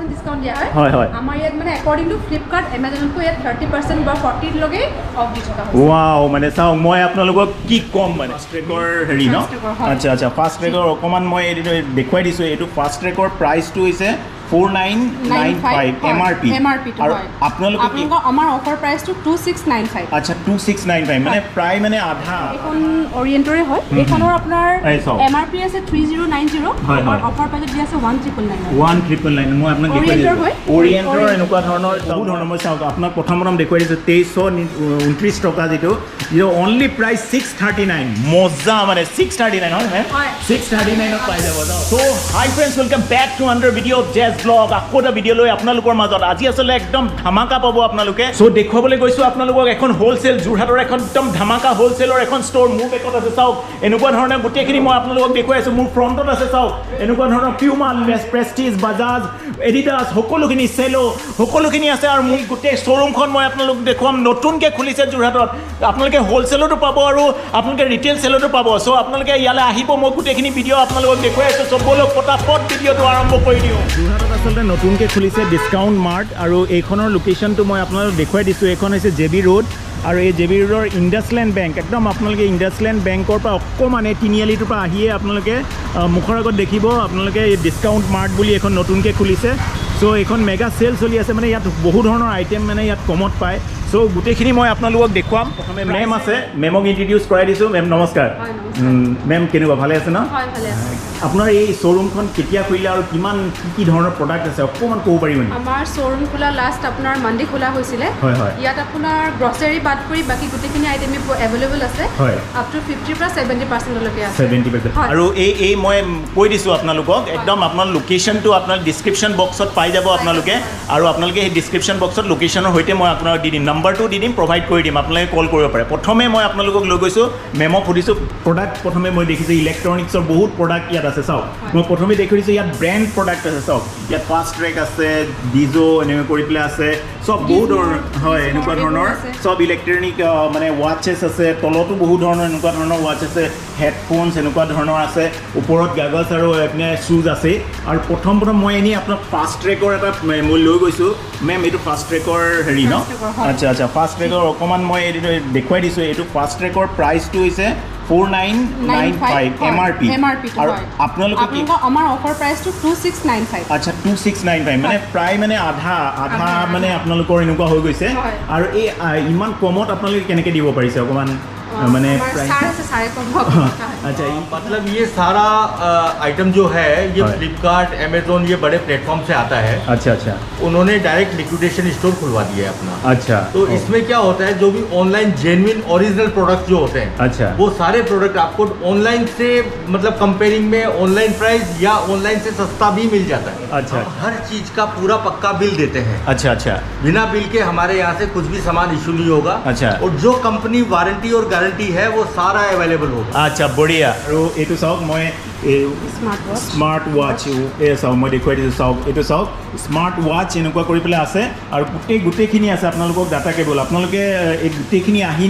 30% discount দিয়া হয় হয় হয় আমাৰ ইয়াত মানে অ্যাকৰ্ডিং টু ফ্লিপকাৰ্ট এমাজনকো ইয়াত 30% বা 40 লগে অফ দি থকা হৈছে ওয়াও মানে চাও মই আপোনালোকক কি কম মানে ফাষ্ট ট্ৰেকৰ হেৰি ন আচ্ছা আচ্ছা ফাষ্ট ট্ৰেকৰ অকমান মই এইটো দেখুৱাই দিছো এইটো ফাষ্ট ট্ৰেকৰ প্ৰাইচটো হৈছে 4995 এমআৰপি আৰু আপোনালোকে আমাৰ অফাৰ প্ৰাইচটো 2695 আচ্ছা 2695 মানে প্ৰায় মানে আধা এখন অৰিয়েন্টৰে হয় এখনৰ আপোনাৰ এমআৰপি আছে 3090 আৰু অফাৰ প্ৰাইচত দিয়া আছে 1999 মই আপোনাক দেখুৱাই দিছো অৰিয়েন্টৰ এনেকুৱা ধৰণৰ বহুত ধৰণৰ মই চাওক আপোনাক প্ৰথম দেখুৱাই দিছো 2329 টকা যেটো অনলি প্ৰাইস 639 মজা মানে 639 হয় 639 ত পাই যাব so hi friends welcome back to আন্ডাৰ ভিডিও জেজ ব্লগ আকৌ এটা ভিডিও লৈ আপোনালোকৰ মাজত আজি আসলে একদম ধামাকা পাব আপোনালোকে সো দেখুৱাবলৈ গৈছো আপোনালোকক এখন হোলসেল জুৰহাটৰ এখন একদম ধামাকা হোলসেলৰ এখন ষ্টৰ মোৰ বেকত আছে চাওক এনেকুৱা ধৰণৰ গোটেইখিনি মই আপোনালোকক দেখুৱাই আছো মোৰ ফ্ৰণ্টত আছে চাওক এনেকুৱা ধৰণৰ পিউমা প্ৰেষ্টিজ বাজাজ এডিডাস সকলোখিনি সেলো সকলোখিনি আছে আৰু মোৰ গোটেই শ্বৰুমখন মই আপোনালোকক দেখুৱাম নতুনকৈ খুলিছে জুৰহাটত আপোনালোকে হোলসেলতো পাব আৰু আপোনালোকে ৰিটেইল সেলতো পাব সো আপোনালোকে ইয়ালৈ আহিব মই গোটেইখিনি ভিডিও আপোনালোকক দেখুৱাই আছো সকলোক পটাপট ভিডিওটো আৰম্ভ কৰি দিওঁ জুৰহাটত আসলে নতুনকৈ খুলিছে ডিসকাউন্ট মাৰ্ট আৰু এইখনৰ লোকেশনটো মই আপোনালোকক দেখুৱাই দিছো এইখন হৈছে J.B.Road আৰু এই J.B.Roadৰ ইণ্ডাছলেণ্ড বেংক একদম আপোনালোকে ইণ্ডাছলেণ্ড বেংকৰ পৰা অকণমান এই তিনিআলিটোৰ পৰা আহিয়ে আপোনালোকে মুখৰ আগত দেখিব আপোনালোকে এই ডিসকাউন্ট মার্ট বুলি এখন নতুনকৈ খুলিছে সো এইখন মেগা সেল চলি আছে মানে ইয়াত বহু ধৰণৰ আইটেম মানে ইয়াত কমত পায় সো গোটেইখিনি মই আপোনালোকক দেখুৱাম প্ৰথমে মেম আছে মেমক ইন্ট্ৰোডিউস কৰাই দিছো মেম নমস্কাৰ মেম কেনেকুৱা ভালে আছে ন হয় ভালে আছে আপোনাৰ এই শ্বৰুমখন কেতিয়া খুলিলে আৰু কিমান কি ধৰণৰ প্ৰডাক্ট আছে অকণমান ক'ব পাৰিব নেকি আমাৰ শ্বৰুম খোলা লাষ্ট আপোনাৰ মানডে খোলা হৈছিলে হয় হয় ইয়াত আপোনাৰ গ্ৰছাৰী বাদ কৰি বাকি গোটেইখিনি আইটেম এভেইলেবল আছে হয় আপ টু 50 পৰা 70% লৈকে আছে 70% আৰু এই মই কৈ দিছো আপোনালোকক একদম আপোনাৰ লোকেশনটো আপোনাৰ ডেসক্ৰিপচন বক্সত পাই যাব আপোনালোকে আৰু আপোনালোকে এই ডেসক্ৰিপচন বক্সত লোকেশনৰ হৈতে মই আপোনাক দি দিম নাম্বাৰটো দি দিম প্ৰভাইড কৰি দিম আপোনালোকে কল কৰিব পাৰে প্ৰথমে মই আপোনালোকক লৈ গৈছো মেমক সুধিছো প্ৰডাক্ট প্ৰথমে মই দেখিছো ইলেক্ট্ৰনিক্সৰ বহুত প্ৰডাক্ট ইয়াত আছে চাওক মই প্ৰথমে দেখিছো ইয়াত ব্ৰ্যান্ড প্ৰডাক্ট আছে চাওক ইয়াত ফাষ্ট ট্ৰেক আছে ডিজো এনেকৈ কৰি পেলাই আছে সব বহুত হয় এনেকুৱা ধৰণৰ সব ইলেক্ট্ৰনিক মানে ৱাচেছ আছে তলতো বহুত ধৰণৰ এনেকুৱা ধৰণৰ ৱাচ আছে হেডফোনছ এনেকুৱা ধৰণৰ আছে ওপৰত গাগলছ আৰু এপিনে শ্বুজ আছে আৰু প্ৰথম মই এনেই আপোনাক ফাষ্ট ট্ৰেকৰ এটা মই লৈ গৈছো মেম এইটো ফাষ্ট ট্ৰেকৰ হেৰি ন আচ্ছা আচ্ছা ফাষ্ট ট্ৰেকৰ অকণমান মই এইটো দেখুৱাই দিছো এইটো ফাষ্ট ট্ৰেকৰ প্ৰাইচটো হৈছে 4995 এমআৰপি আৰু আপোনালোকে আমাৰ অফাৰ প্ৰাইচটো 2695 আচ্ছা 2695 মানে প্ৰায় মানে আধা মানে আপোনালোকৰ এনেকুৱা হৈ গৈছে আৰু এই ইমান কমত আপোনালোকে কেনেকৈ দিব পাৰিছে অকমান मैंने अच्छा मतलब ये सारा आइटम जो है ये फ्लिपकार्ट अमेजोन ये बड़े प्लेटफॉर्म से आता है अच्छा अच्छा उन्होंने डायरेक्ट लिक्विडेशन स्टोर खुलवा दिया है अपना अच्छा तो इसमें क्या होता है जो भी ऑनलाइन जेन्युइन ओरिजिनल प्रोडक्ट जो होते हैं अच्छा वो सारे प्रोडक्ट आपको ऑनलाइन से मतलब कंपेयरिंग में ऑनलाइन प्राइस या ऑनलाइन से सस्ता भी मिल जाता है अच्छा हर चीज का पूरा पक्का बिल देते हैं अच्छा अच्छा बिना बिल के हमारे यहाँ से कुछ भी सामान इशू नहीं होगा अच्छा और जो कंपनी वारंटी और गारंटी है वो सारा अवेलेबल होगा अच्छा बढ़िया আৰু এইটো চাওক মই স্মাৰ্ট ৱাচ এই চাওক মই দেখুৱাই দিছোঁ চাওক এইটো চাওক স্মাৰ্ট ৱাচ এনেকুৱা কৰি পেলাই আছে আৰু গোটেইখিনি আছে আপোনালোকক ডাটা কেবল আপোনালোকে এই গোটেইখিনি আহি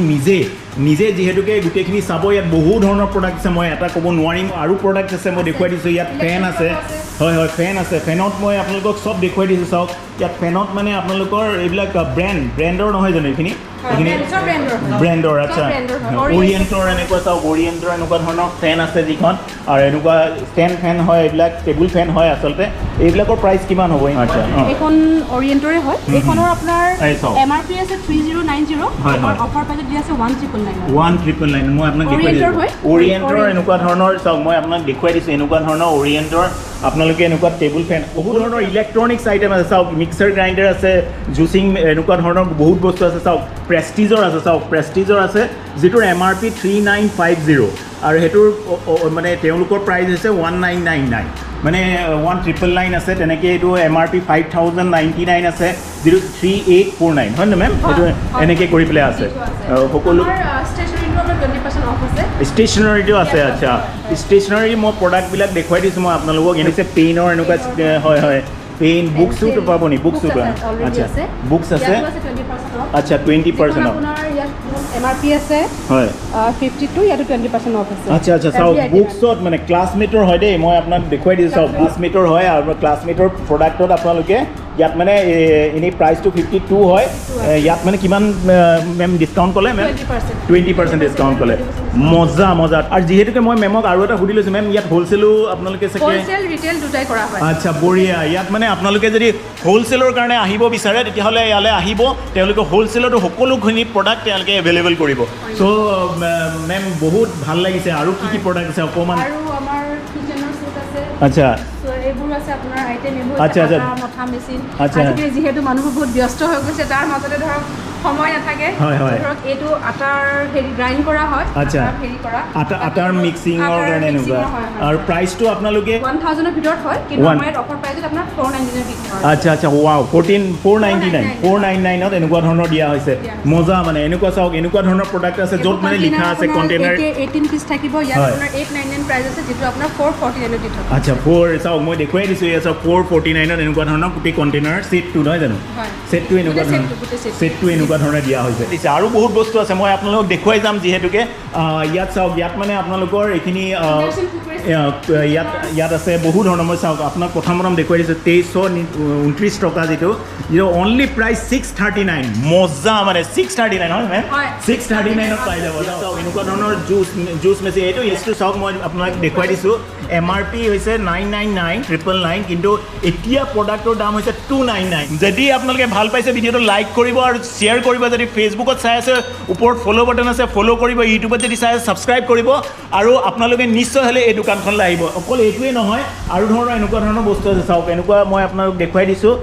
নিজে যিহেতুকে গোটেইখিনি চাব ইয়াত বহু ধৰণৰ প্ৰডাক্ট আছে মই এটা ক'ব নোৱাৰিম আৰু প্ৰডাক্ট আছে মই দেখুৱাই দিছোঁ ইয়াত ফেন আছে হয় হয় ফেন আছে ফেনত মই আপোনালোকক চব দেখুৱাই দিছোঁ চাওক ইয়াত ফেনত মানে আপোনালোকৰ এইবিলাক ব্ৰেণ্ডৰ নহয় জানো এইখিনি ব্ৰেণ্ডৰ আচ্ছা অৰিয়েণ্টৰ এনেকুৱা চাওক অৰিয়েণ্টৰ এনেকুৱা ধৰণৰ ফেন আছে যিখন আৰু এনেকুৱা ষ্টেণ্ড ফেন হয় এইবিলাক টেবুল ফেন হয় আচলতে এইবিলাকৰ প্ৰাইচ কিমান হ'ব আচ্ছা এইখন অৰিয়েণ্টৰে হয় এইখনৰ আপোনাৰ এমআৰপি আছে 3090 আৰু অফাৰ প্ৰাইচত দিয়া আছে 1999 মই আপোনাক দেখুৱাই দিছোঁ অৰিয়েণ্টৰ এনেকুৱা ধৰণৰ চাওক মই আপোনাক দেখুৱাই দিছোঁ এনেকুৱা ধৰণৰ অৰিয়েণ্টৰ আপোনালোকে এনেকুৱা টেবুল ফেন বহু ধৰণৰ ইলেক্ট্ৰনিক্স আইটেম আছে চাওক মিক্সাৰ গ্ৰাইণ্ডাৰ আছে জুচিং এনেকুৱা ধৰণৰ বহুত বস্তু আছে চাওক প্ৰেষ্টিজৰ আছে যিটোৰ এমআৰপি 3950 আৰু হেতুৰ মানে তেওঁলোকৰ প্ৰাইস হৈছে 1999 মানে 1999 আছে তেনেকৈ এইটো এমআৰপি 5099 আছে যিটো 3849 হয় না মেম এইটো এনেকৈ কৰি পেলাই আছে সকলো ষ্টেচনাৰীটো আছে আচ্ছা ষ্টেচনাৰী মই প্ৰডাক্টবিলাক দেখুৱাই দিছোঁ মই আপোনালোকক এনেকৈ পেইনৰ এনেকুৱা হয় হয় পেইন বুকসও তো পাবো নি বুকসও আচ্ছা বুকস আছে আচ্ছা 20% আপোনাৰ ইয়াত এমআৰপি আছে হয় 52 ইয়াতো 20% অফ আছে আচ্ছা আচ্ছা চাওক বুকছত মানে ক্লাছমেটৰ হয় দেই মই আপোনাক দেখুৱাই দিছোঁ চাওক ক্লাছমেটৰ হয় আৰু ক্লাছমেটৰ প্ৰডাক্টত আপোনালোকে ইয়াত মানে এনেই প্ৰাইচটো 52 হয় ইয়াত মানে কিমান মেম ডিছকাউণ্ট ক'লে মেম 20% ডিছকাউণ্ট ক'লে মজা মজা আৰু যিহেতুকে মই মেমক আৰু এটা সুধি লৈছোঁ মেম ইয়াত হ'লচেলো আপোনালোকে চাগে হ'লচেল ৰিটেইল দুটাই কৰা হয় আচ্ছা বঢ়িয়া ইয়াত মানে আপোনালোকে যদি হ'লচেলৰ কাৰণে আহিব বিচাৰে তেতিয়াহ'লে ইয়ালৈ আহিব তেওঁলোকে হ'লচেলতো সকলোখিনি প্ৰডাক্ট তেওঁলোকে এভেইলেবল কৰিব চ' মেম বহুত ভাল লাগিছে আৰু কি প্ৰডাক্ট আছে অকণমান আৰু আমাৰ কিচেনৰ সেট আছে আচ্ছা এইবোৰ আছে আপোনাৰ আইটেম এইবোৰ আচ্ছা আচ্ছা মঠা মেচিন আচ্ছা আজিকালি যিহেতু মানুহবোৰ বহুত ব্যস্ত হৈ গৈছে তাৰ মাজতে ধৰক সময় নাথাকে ধৰক এইটো আটাৰ হেৰি গ্ৰাইণ্ড কৰা হয় আচ্ছা হেৰি কৰা আটাৰ মিক্সিঙৰ কাৰণে এনেকুৱা আৰু প্ৰাইচটো আপোনালোকে 1000 ৰ ভিতৰত হয় কিন্তু আমাৰ ইয়াত অফাৰ প্ৰাইচত আপোনাৰ 499 ৰ ভিতৰত আচ্ছা আচ্ছা ৱাও 499 ত এনেকুৱা ধৰণৰ দিয়া হৈছে মজা মানে এনেকুৱা চাওক এনেকুৱা ধৰণৰ প্ৰডাক্ট আছে য'ত মানে লিখা আছে কণ্টেইনাৰ 18 পিচ থাকিব ইয়াত আপোনাৰ 899 প্ৰাইচ আছে যেটো আপোনাৰ 449 ত দি থাকে আচ্ছা 4 চাওক মই দেখুৱাই দিছোঁ এয়া চাওক 449 ত এনেকুৱা ধৰণৰ গোটেই কণ্টেইনাৰ সেটটো নহয় জানো সেটটো এনেকুৱা ধৰণৰ সেটটো এনেকুৱা ধৰণে দিয়া হৈছে আৰু বহুত বস্তু আছে মই আপোনালোকক দেখুৱাই যাম যিহেতুকে ইয়াত চাওক ইয়াত মানে আপোনালোকৰ এইখিনি ইয়াত আছে বহু ধৰণৰ মই চাওক আপোনাক প্ৰথম দেখুৱাই দিছোঁ 2329 টকা যিটো অনলি প্ৰাইচ 639 মজা মানে 639 হয় মেম 639 ত পাই যাব চাওক এনেকুৱা ধৰণৰ জুচ মেচিন এইটো এছটো চাওক মই আপোনাক দেখুৱাই দিছোঁ MRP হৈছে 999 কিন্তু এতিয়া প্ৰডাক্টৰ দাম হৈছে 299 যদি আপোনালোকে ভাল পাইছে ভিডিঅ'টো লাইক কৰিব আৰু শ্বেয়াৰ কৰিব যদি ফেচবুকত চাই আছে ওপৰত ফ'ল' বাটন আছে ফ'ল' কৰিব ইউটিউবত যদি চাই আছে ছাবস্ক্ৰাইব কৰিব আৰু আপোনালোকে নিশ্চয় হ'লে এই দোকানখনলৈ আহিব অকল এইটোৱেই নহয় আৰু ধৰণৰ এনেকুৱা ধৰণৰ বস্তু আছে চাওক এনেকুৱা মই আপোনালোক দেখুৱাই দিছোঁ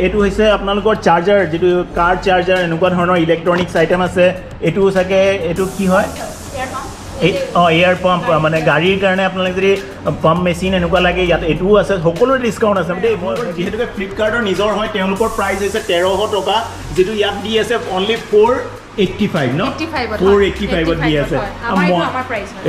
এইটো হৈছে আপোনালোকৰ চাৰ্জাৰ যিটো কাৰ চাৰ্জাৰ এনেকুৱা ধৰণৰ ইলেক্ট্ৰনিক্স আইটেম আছে এইটো চাগে এইটো কি হয় এয়াৰ পাম্প মানে গাড়ীৰ কাৰণে আপোনালোকে যদি পাম্প মেচিন এনেকুৱা লাগে ইয়াত এইটোও আছে সকলোৰে ডিছকাউণ্ট আছে দেই মই যিহেতুকে ফ্লিপকাৰ্টৰ নিজৰ হয় তেওঁলোকৰ প্ৰাইচ হৈছে 1300 টকা যিটো ইয়াত দি আছে অনলি 485 ন 485 দি আছে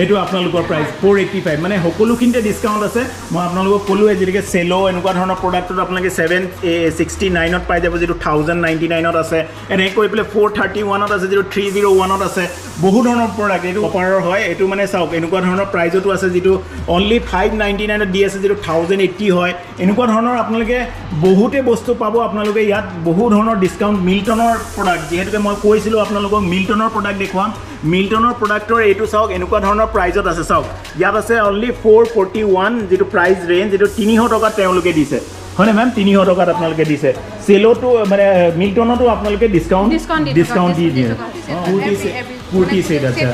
এইটো আপোনালোকৰ প্ৰাইচ 485 মানে সকলোখিনিতে ডিছকাউণ্ট আছে মই আপোনালোকক ক'লোৱে যেনেকৈ চেলো এনেকুৱা ধৰণৰ প্ৰডাক্টত আপোনালোকে 769 ত পাই যাব যিটো 1099 ত আছে এনেকৈ কৰি পেলাই 431 ত আছে যিটো 301 ত আছে বহু ধৰণৰ প্ৰডাক্ট এইটো অফাৰৰ হয় এইটো মানে চাওক এনেকুৱা ধৰণৰ প্ৰাইজতো আছে যিটো অনলি 599 ত দি আছে যিটো 1080 হয় এনেকুৱা ধৰণৰ আপোনালোকে বহুতে বস্তু পাব আপোনালোকে ইয়াত বহু ধৰণৰ ডিছকাউণ্ট মিল্টনৰ প্ৰডাক্ট যিহেতুকে মই কৈছিলোঁ আপোনালোকক মিল্টনৰ প্ৰডাক্ট দেখুৱাম মিল্টনৰ প্ৰডাক্টৰ এইটো চাওক এনেকুৱা ধৰণৰ প্ৰাইজত আছে চাওক ইয়াত আছে অনলি 441 যিটো প্ৰাইচ ৰেঞ্জ যিটো 300 টকাত তেওঁলোকে দিছে হয়নে মেম 300 টকাত আপোনালোকে দিছে চেলোটো মানে মিল্টনতো আপোনালোকে ডিছকাউণ্ট দি দিয়ে কুৰ্তি সেট আছে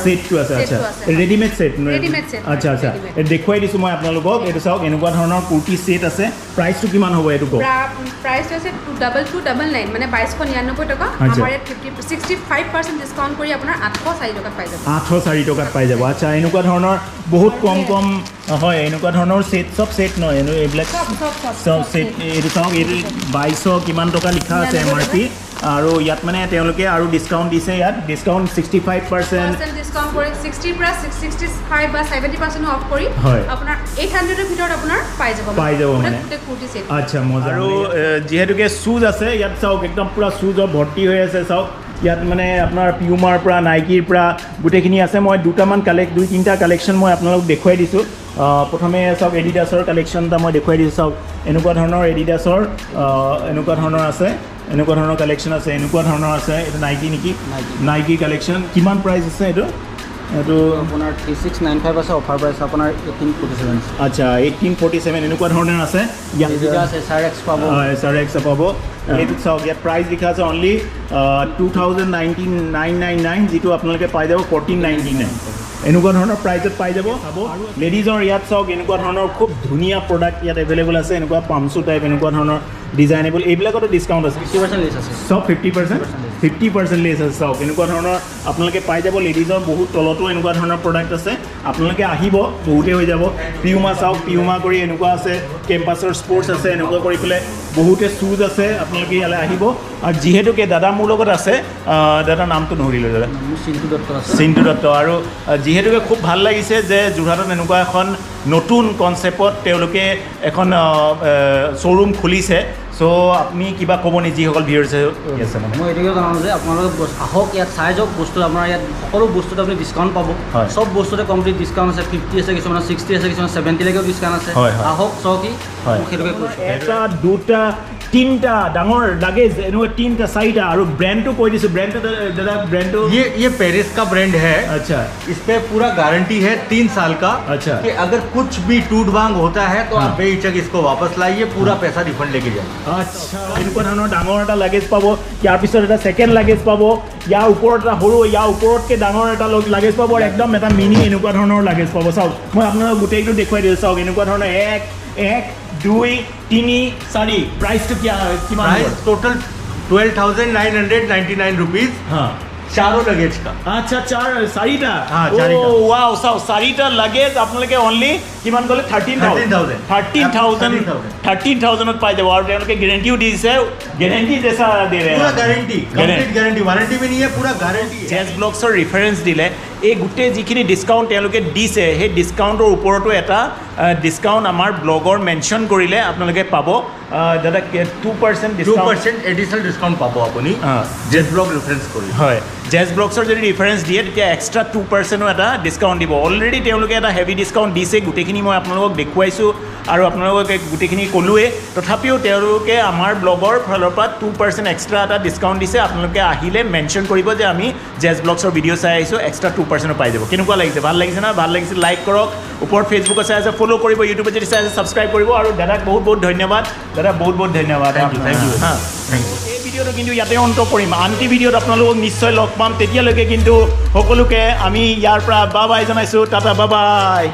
সেটটো আছে আচ্ছা ৰেডিমেড সেট আচ্ছা আচ্ছা দেখুৱাই দিছোঁ মই আপোনালোকক এইটো চাওক এনেকুৱা ধৰণৰ কুৰ্তি সেট আছে প্ৰাইচটো কিমান হ'ব এইটো প্ৰাইচটো আছে 2299 মানে 2299 টকা আমাৰ ইয়াত 65% ডিছকাউণ্ট কৰি আপোনাৰ 804 টকাত পাই যাব 804 টকাত পাই যাব আচ্ছা এনেকুৱা ধৰণৰ বহুত কম হয় এনেকুৱা ধৰণৰ সেট সব সেট নহয় এইবিলাক সব সেট এইটো চাওক এইটো 2200 কিমান টকা লিখা আছে MRP আৰু ইয়াত মানে তেওঁলোকে আৰু ডিছকাউণ্ট দিছে ইয়াত ডিছকাউণ্ট 65% ডিছকাউণ্ট কৰি 60 পৰা 65 বা 70% অফ কৰি আপোনাৰ 800 ৰ ভিতৰত আপোনাৰ পাই যাব মানে কুৰ্তি সেট আচ্ছা মজা আৰু যিহেতুকে শুজ আছে ইয়াত চাওক একদম পুৰা শুজৰ ভৰ্তি হৈ আছে চাওক ইয়াত মানে আপোনাৰ পিউমাৰ পৰা নাইকিৰ পৰা গোটেইখিনি আছে মই দুটামান দুই তিনিটা কালেকশ্যন মই আপোনালোক দেখুৱাই দিছোঁ প্ৰথমে চাওক এডিডাছৰ কালেকশ্যন এটা মই দেখুৱাই দিছোঁ চাওক এনেকুৱা ধৰণৰ এডিডাছৰ এনেকুৱা ধৰণৰ আছে এনেকুৱা ধৰণৰ কালেকশ্যন আছে এনেকুৱা ধৰণৰ আছে এইটো নাইকি নেকি নাইকি কালেকশ্যন কিমান প্ৰাইচ আছে এইটো আপোনাৰ 3695 আছে অফাৰ প্ৰাইচ আপোনাৰ 1847 আচ্ছা 1847 এনেকুৱা ধৰণৰ আছে ইয়াত আছে SRX পাব SRX পাব এইটো চাওক ইয়াত প্ৰাইচ লিখা আছে অনলি 2,999 যিটো আপোনালোকে পাই যাব 1499 এনেকুৱা ধৰণৰ প্ৰাইজত পাই যাব চাব লেডিজৰ ইয়াত চাওক এনেকুৱা ধৰণৰ খুব ধুনীয়া প্ৰডাক্ট ইয়াত এভেইলেবল আছে এনেকুৱা পামচু টাইপ এনেকুৱা ধৰণৰ ডিজাইনেবল এইবিলাকতো ডিছকাউণ্ট আছে 50% লেছ আছে সব 50% লেছ আছে চাওক এনেকুৱা ধৰণৰ আপোনালোকে পাই যাব লেডিজৰ বহুত তলতো এনেকুৱা ধৰণৰ প্ৰডাক্ট আছে আপোনালোকে আহিব বহুতে হৈ যাব পিউমা চাওক পিউমা কৰি এনেকুৱা আছে কেম্পাছৰ স্পৰ্টছ আছে এনেকুৱা কৰি পেলাই বহুতে শ্বুজ আছে আপোনালোকে ইয়ালৈ আহিব আৰু যিহেতুকে দাদা মোৰ লগত আছে দাদাৰ নামটো নধৰিলোঁ দাদা চিন্তু দত্ত আৰু যিহেতুকে খুব ভাল লাগিছে যে যোৰহাটত এনেকুৱা এখন নতুন কনচেপ্টত তেওঁলোকে এখন শ্ব'ৰুম খুলিছে চ' চ' আপুনি কিবা ক'ব নে যিসকল ভিউৱাৰ্ছ আছে মানে মই এইটোকে জনাওঁ যে আপোনালোকে আহক ইয়াত চাই যাওক বস্তু আপোনাৰ ইয়াত সকলো বস্তুত আপুনি ডিছকাউণ্ট পাব হয়। চব বস্তুতে কমপ্লিট ডিছকাউণ্ট আছে 50 আছে কিছুমান 60 আছে কিছুমান 70লৈকেও ডিছকাউণ্ট আছে হয়, হয়। আহক চাওক হয়। মোক সেইটোকে কৈছোঁ এটা দুটা তিনিটা ডাঙৰ লাগেজ এনেকুৱা তিনিটা চাৰিটা আৰু ব্ৰেণ্ডটো কৈ দিছোঁ ব্ৰেণ্ডটো দাদা ব্ৰেণ্ডটো ये पेरिस का ब्रांड है আচ্ছা इस पे पूरा गारंटी है 3 साल का अच्छा। कि अगर कुछ भी टूट भांग होता है तो हाँ। आप बेहिचक इसको वापस लाइए पूरा पैसा रिफंड लेके जाइए আচ্ছা এনেকুৱা ধৰণৰ ডাঙৰ এটা লাগেজ পাব ইয়াৰ পিছত এটা ছেকেণ্ড লাগেজ পাব ইয়াৰ ওপৰত এটা সৰু ইয়াৰ ওপৰতকৈ ডাঙৰ এটা লাগেজ পাব আৰু একদম এটা মিনি এনেকুৱা ধৰণৰ লাগেজ পাব চাওক মই আপোনালোকক গোটেইটো দেখুৱাই দিছোঁ চাওক এনেকুৱা ধৰণৰ এক দুই তিনি চাৰি প্ৰাইচটো কিমান प्राइस टोटल 12,999 रुपीज হা चारों लगेज का আচ্ছা চাৰিটা হা, চাৰিটা। ৱাও চাওক চাৰিটা লাগেজ আপোনালোকে অনলি কিমান ক'লে 13,000 পাই যাব আৰু তেওঁলোকে গেৰেণ্টিও দিছে গেৰেণ্টি জেচা দে ৰে पूरा गारंटी कंप्लीट गारंटी वारंटी में नहीं है पूरा गारंटी है জেজ ব্লগছৰ ৰেফাৰেঞ্চ দিলে এই গোটেই যিখিনি ডিছকাউণ্ট তেওঁলোকে দিছে সেই ডিছকাউণ্টৰ ওপৰতো এটা ডিছকাউণ্ট আমাৰ ব্লগৰ মেনশ্যন কৰিলে আপোনালোকে পাব দাদা 2% ডিছকাউণ্ট 2% एडिशनल डिस्काउंट पाबो আপুনি हाँ। जेट ब्लॉग रेफरेंस কৰি হয় জেজ ব্লগছৰ যদি ৰেফাৰেঞ্চ দিয়ে তেতিয়া এক্সট্ৰা 2%ও এটা ডিছকাউণ্ট দিব অলৰেডি তেওঁলোকে এটা হেভি ডিছকাউণ্ট দিছে গোটেইখিনি মই আপোনালোকক দেখুৱাইছোঁ আৰু আপোনালোকে গোটেইখিনি ক'লোৱে তথাপিও তেওঁলোকে আমাৰ ব্লগৰ ফালৰ পৰা 2% এক্সট্ৰা এটা ডিছকাউণ্ট দিছে আপোনালোকে আহিলে মেনশ্যন কৰিব যে আমি জেজ ব্লগছৰ ভিডিঅ' চাই আহিছোঁ এক্সট্ৰা 2% পাই যাব কেনেকুৱা লাগিছে ভাল লাগিছে না ভাল লাগিছে লাইক কৰক ওপৰত ফেচবুকত চাই আছে ফ'ল' কৰিব ইউটিউবত যদি চাই আছে ছাবস্ক্ৰাইব কৰিব আৰু দাদাক বহুত ধন্যবাদ দাদা বহুত ধন্যবাদ Thank you. হা এই ভিডিঅ'টো কিন্তু ইয়াতে অন্ত কৰিম আনটি ভিডিঅ'ত আপোনালোকক নিশ্চয় লগ পাম তেতিয়ালৈকে কিন্তু সকলোকে আমি ইয়াৰ পৰা বাই জনাইছোঁ টাটা বাই